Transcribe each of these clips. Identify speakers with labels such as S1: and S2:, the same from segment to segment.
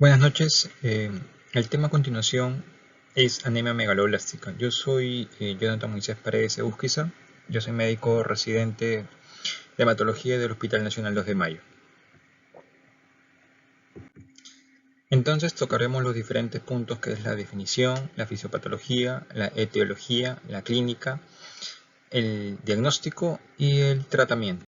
S1: Buenas noches. El tema a continuación es anemia megaloblástica. Yo soy Jonathan Moisés Paredes Eusquiza. Yo soy médico residente de hematología del Hospital Nacional 2 de Mayo. Entonces tocaremos los diferentes puntos que es la definición, la fisiopatología, la etiología, la clínica, el diagnóstico y el tratamiento.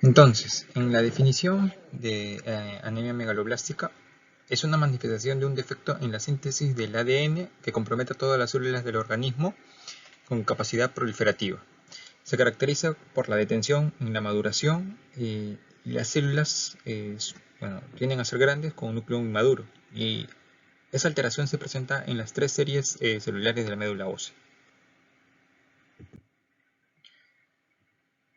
S1: Entonces, en la definición de anemia megaloblástica, es una manifestación de un defecto en la síntesis del ADN que compromete a todas las células del organismo con capacidad proliferativa. Se caracteriza por la detención en la maduración y las células tienden a ser grandes con un núcleo inmaduro. Y esa alteración se presenta en las tres series celulares de la médula ósea.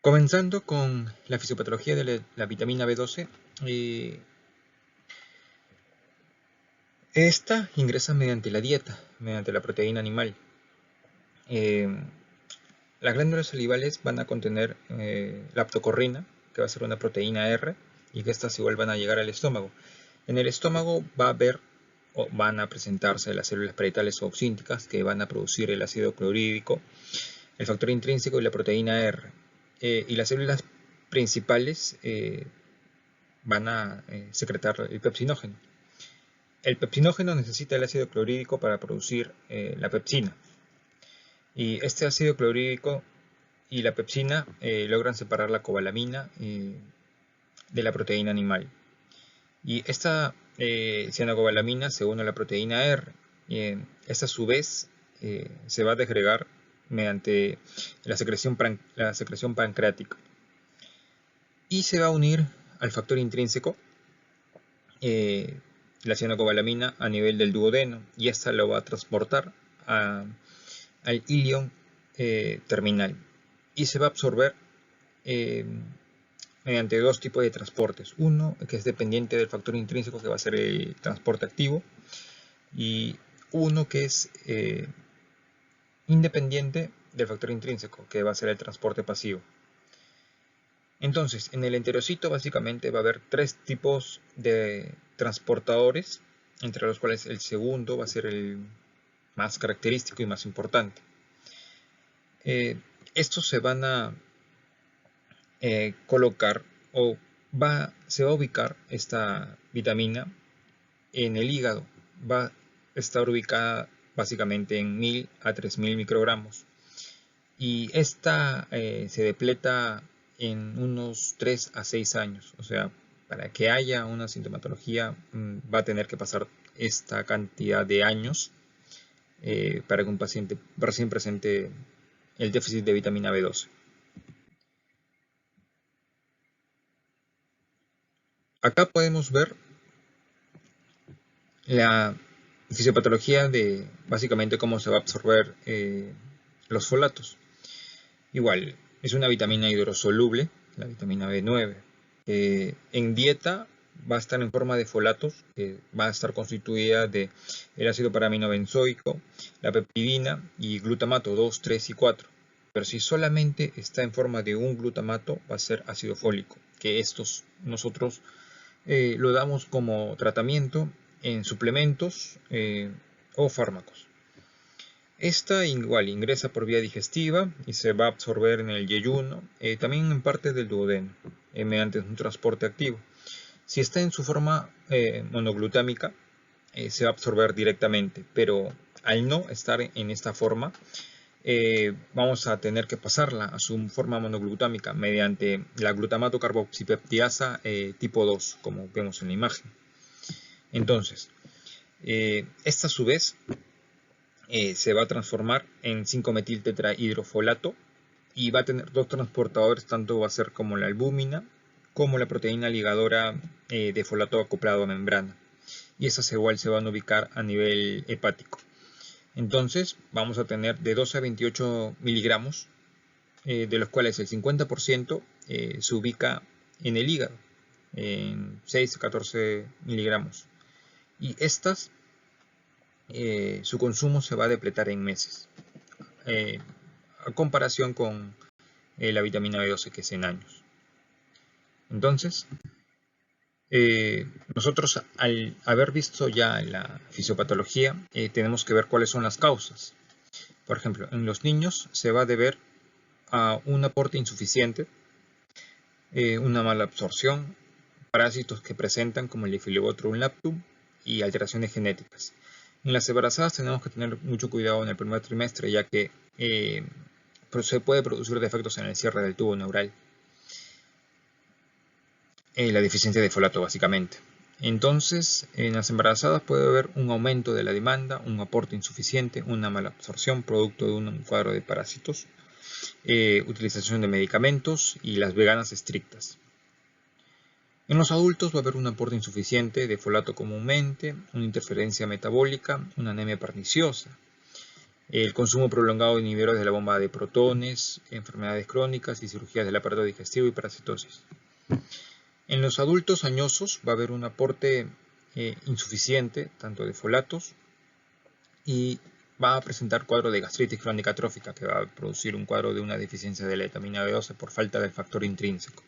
S1: Comenzando con la fisiopatología de la vitamina B12, esta ingresa mediante la dieta, mediante la proteína animal. Las glándulas salivales van a contener lactocorrina, que va a ser una proteína R, y que estas igual van a llegar al estómago. En el estómago va a haber o van a presentarse las células parietales o oxínticas que van a producir el ácido clorhídrico, el factor intrínseco y la proteína R. Y las células principales van a secretar el pepsinógeno. El pepsinógeno necesita el ácido clorhídrico para producir la pepsina. Y este ácido clorhídrico y la pepsina logran separar la cobalamina de la proteína animal. Y esta cianocobalamina se une a la proteína R. Esta a su vez se va a desgregar mediante la secreción pancreática. Y se va a unir al factor intrínseco, la cianocobalamina, a nivel del duodeno. Y esta lo va a transportar al ilion terminal. Y se va a absorber mediante dos tipos de transportes. Uno que es dependiente del factor intrínseco, que va a ser el transporte activo, y uno que es independiente del factor intrínseco, que va a ser el transporte pasivo. Entonces, en el enterocito básicamente va a haber tres tipos de transportadores, entre los cuales el segundo va a ser el más característico y más importante. Estos se van a colocar o se va a ubicar esta vitamina en el hígado. Va a estar ubicada básicamente en 1000 a 3000 microgramos. Y esta se depleta en unos 3 a 6 años. O sea, para que haya una sintomatología va a tener que pasar esta cantidad de años para que un paciente recién presente el déficit de vitamina B12. Acá podemos ver la fisiopatología de básicamente cómo se va a absorber los folatos. Igual, es una vitamina hidrosoluble, la vitamina B9. En dieta va a estar en forma de folatos, que va a estar constituida de el ácido paraminobenzoico, la peptidina y glutamato 2, 3 y 4. Pero si solamente está en forma de un glutamato, va a ser ácido fólico, que estos nosotros lo damos como tratamiento en suplementos o fármacos. Esta igual ingresa por vía digestiva y se va a absorber en el yeyuno, también en parte del duodeno, mediante un transporte activo. Si está en su forma monoglutámica, se va a absorber directamente, pero al no estar en esta forma, vamos a tener que pasarla a su forma monoglutámica mediante la glutamato carboxipeptidasa tipo 2, como vemos en la imagen. Entonces, esta a su vez se va a transformar en 5-metil tetrahidrofolato y va a tener dos transportadores, tanto va a ser como la albúmina como la proteína ligadora de folato acoplado a membrana. Y esas igual se van a ubicar a nivel hepático. Entonces vamos a tener de 12 a 28 miligramos, de los cuales el 50% se ubica en el hígado, en 6 a 14 miligramos. Y estas, su consumo se va a depletar en meses, a comparación con la vitamina B12, que es en años. Entonces, nosotros al haber visto ya la fisiopatología, tenemos que ver cuáles son las causas. Por ejemplo, en los niños se va a deber a un aporte insuficiente, una mala absorción, parásitos que presentan como el Diphyllobothrium lactum y alteraciones genéticas. En las embarazadas tenemos que tener mucho cuidado en el primer trimestre, ya que se puede producir defectos en el cierre del tubo neural. La deficiencia de folato básicamente. Entonces, en las embarazadas puede haber un aumento de la demanda, un aporte insuficiente, una mala absorción producto de un cuadro de parásitos, utilización de medicamentos y las veganas estrictas. En los adultos va a haber un aporte insuficiente de folato comúnmente, una interferencia metabólica, una anemia perniciosa, el consumo prolongado de inhibidores de la bomba de protones, enfermedades crónicas y cirugías del aparato digestivo y parasitosis. En los adultos añosos va a haber un aporte insuficiente tanto de folatos y va a presentar cuadro de gastritis crónica atrófica que va a producir un cuadro de una deficiencia de la vitamina B12 por falta del factor intrínseco.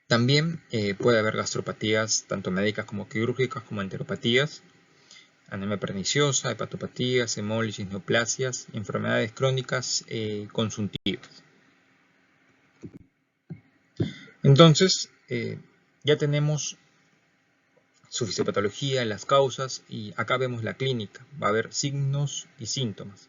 S1: También puede haber gastropatías tanto médicas como quirúrgicas como enteropatías, anemia perniciosa, hepatopatías, hemólisis, neoplasias, enfermedades crónicas consuntivas. Entonces, ya tenemos su fisiopatología, las causas y acá vemos la clínica. Va a haber signos y síntomas.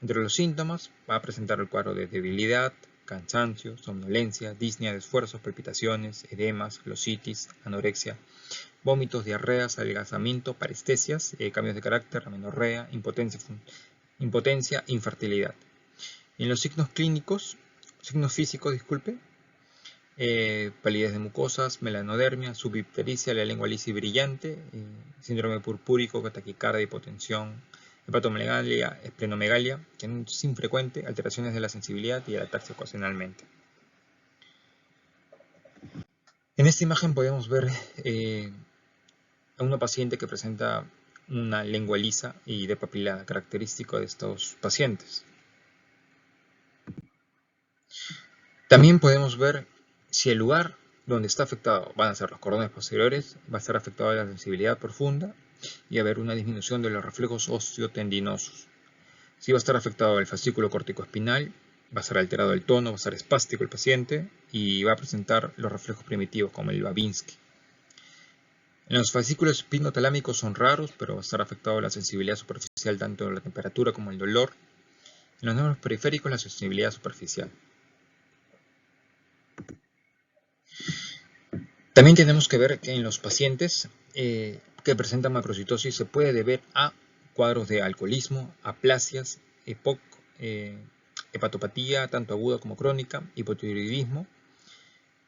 S1: Entre los síntomas va a presentar el cuadro de debilidad, cansancio, somnolencia, disnea de esfuerzos, palpitaciones, edemas, glositis, anorexia, vómitos, diarreas, adelgazamiento, parestesias, cambios de carácter, amenorrea, impotencia, infertilidad. En los signos físicos, palidez de mucosas, melanodermia, subiptericia, la lengua lisa y brillante, síndrome purpúrico, taquicardia, hipotensión, hepatomegalia, esplenomegalia, que es infrecuente, alteraciones de la sensibilidad y el ataxia ocasionalmente. En esta imagen podemos ver a una paciente que presenta una lengua lisa y depapilada, característico de estos pacientes. También podemos ver si el lugar donde está afectado van a ser los cordones posteriores, va a estar afectado la sensibilidad profunda y haber una disminución de los reflejos osteotendinosos. Si va a estar afectado el fascículo corticoespinal, va a estar alterado el tono, va a estar espástico el paciente y va a presentar los reflejos primitivos como el Babinski. En los fascículos espinotalámicos son raros, pero va a estar afectado la sensibilidad superficial tanto la temperatura como el dolor. En los nervios periféricos la sensibilidad superficial. También tenemos que ver que en los pacientes que presentan macrocitosis se puede deber a cuadros de alcoholismo, aplasias, EPOC, hepatopatía tanto aguda como crónica, hipotiroidismo.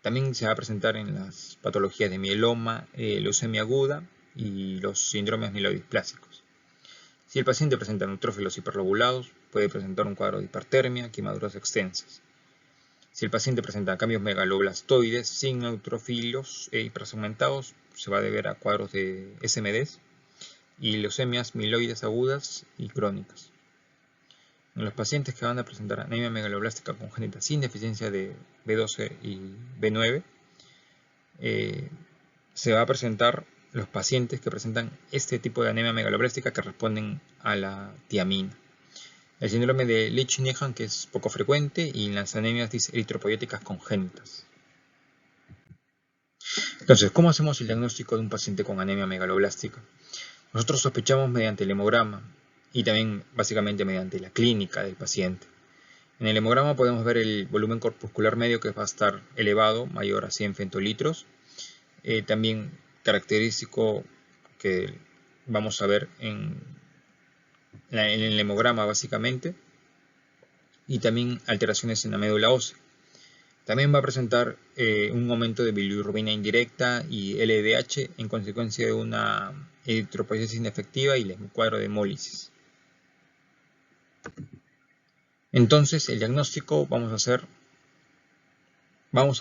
S1: También se va a presentar en las patologías de mieloma, leucemia aguda y los síndromes mielodisplásicos. Si el paciente presenta neutrófilos hiperlobulados, puede presentar un cuadro de hipertermia, quemaduras extensas. Si el paciente presenta cambios megaloblastoides sin neutrófilos hipersegmentados, se va a deber a cuadros de SMDs y leucemias mieloides agudas y crónicas. En los pacientes que van a presentar anemia megaloblástica congénita sin deficiencia de B12 y B9, se va a presentar los pacientes que presentan este tipo de anemia megaloblástica que responden a la tiamina. El síndrome de Leach-Nyhan, que es poco frecuente, y las anemias eritropoyéticas congénitas. Entonces, ¿cómo hacemos el diagnóstico de un paciente con anemia megaloblástica? Nosotros sospechamos mediante el hemograma y también básicamente mediante la clínica del paciente. En el hemograma podemos ver el volumen corpuscular medio que va a estar elevado, mayor a 100 femtolitros. También característico que vamos a ver en el hemograma básicamente, y también alteraciones en la médula ósea. También va a presentar un aumento de bilirrubina indirecta y LDH en consecuencia de una eritropoyesis inefectiva y un cuadro de hemólisis. Entonces, el diagnóstico vamos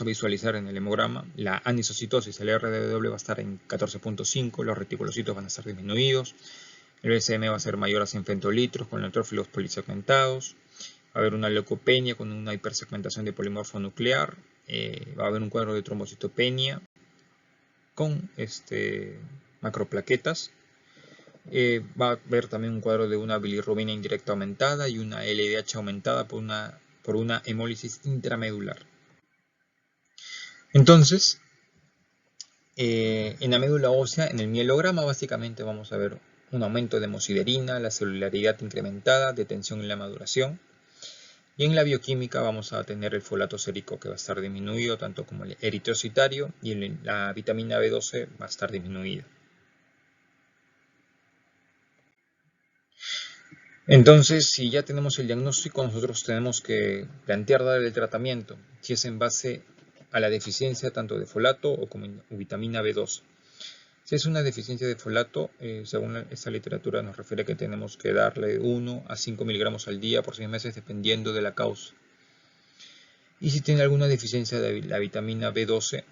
S1: a visualizar en el hemograma la anisocitosis. El RDW va a estar en 14.5, los reticulocitos van a estar disminuidos. El BCM va a ser mayor a 100 femtolitros con neutrófilos polisegmentados. Va a haber una leucopenia con una hipersegmentación de polimorfo nuclear, va a haber un cuadro de trombocitopenia con macroplaquetas, va a haber también un cuadro de una bilirrubina indirecta aumentada y una LDH aumentada por una hemólisis intramedular. Entonces, en la médula ósea, en el mielograma, básicamente vamos a ver un aumento de hemosiderina, la celularidad incrementada, detención en la maduración. Y en la bioquímica vamos a tener el folato sérico que va a estar disminuido, tanto como el eritrocitario, y la vitamina B12 va a estar disminuida. Entonces, si ya tenemos el diagnóstico, nosotros tenemos que plantear dar el tratamiento, si es en base a la deficiencia tanto de folato o como vitamina B12. Si es una deficiencia de folato, según esta literatura nos refiere que tenemos que darle 1 a 5 miligramos al día por 6 meses dependiendo de la causa. Y si tiene alguna deficiencia de la vitamina B12,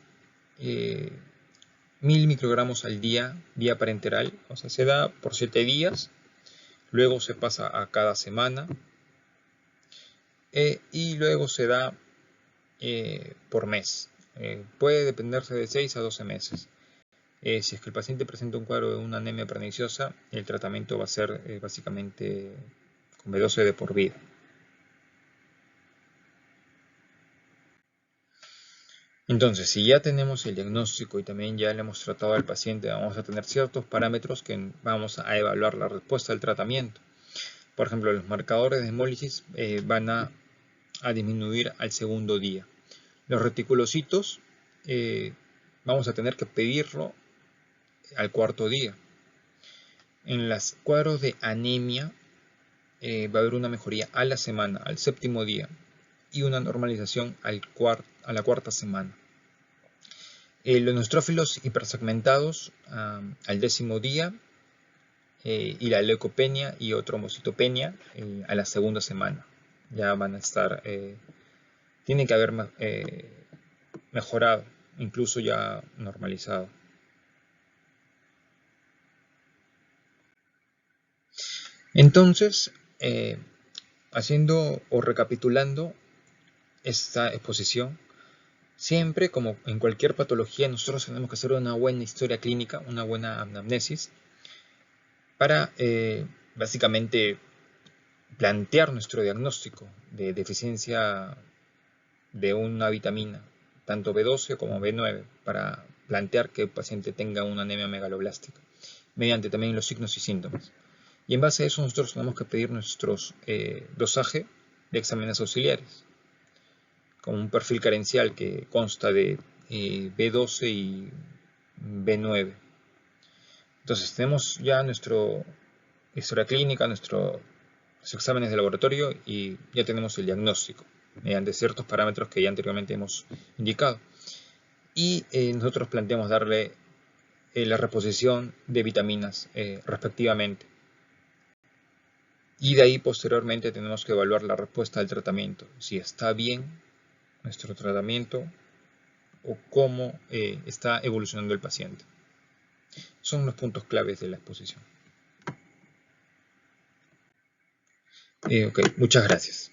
S1: 1000 microgramos al día, vía parenteral, o sea, se da por 7 días, luego se pasa a cada semana y luego se da por mes. Puede dependerse de 6 a 12 meses. Si es que el paciente presenta un cuadro de una anemia perniciosa, el tratamiento va a ser básicamente con B12 de por vida. Entonces, si ya tenemos el diagnóstico y también ya le hemos tratado al paciente, vamos a tener ciertos parámetros que vamos a evaluar la respuesta al tratamiento. Por ejemplo, los marcadores de hemólisis van a disminuir al segundo día. Los reticulocitos vamos a tener que pedirlo al 4.º día. En los cuadros de anemia va a haber una mejoría a la semana, al 7.º día, y una normalización a la 4.ª semana. Los neutrófilos hipersegmentados al 10.º día y la leucopenia y trombocitopenia a la 2.ª semana. Ya van a estar, tienen que haber mejorado, incluso ya normalizado. Entonces, haciendo o recapitulando esta exposición, siempre, como en cualquier patología, nosotros tenemos que hacer una buena historia clínica, una buena anamnesis, para básicamente plantear nuestro diagnóstico de deficiencia de una vitamina, tanto B12 como B9, para plantear que el paciente tenga una anemia megaloblástica, mediante también los signos y síntomas. Y en base a eso nosotros tenemos que pedir nuestros dosaje de exámenes auxiliares, con un perfil carencial que consta de B12 y B9. Entonces tenemos ya nuestra historia clínica, nuestros exámenes de laboratorio y ya tenemos el diagnóstico mediante ciertos parámetros que ya anteriormente hemos indicado. Y nosotros planteamos darle la reposición de vitaminas respectivamente. Y de ahí posteriormente tenemos que evaluar la respuesta al tratamiento, si está bien nuestro tratamiento o cómo está evolucionando el paciente. Son los puntos claves de la exposición. Ok, muchas gracias.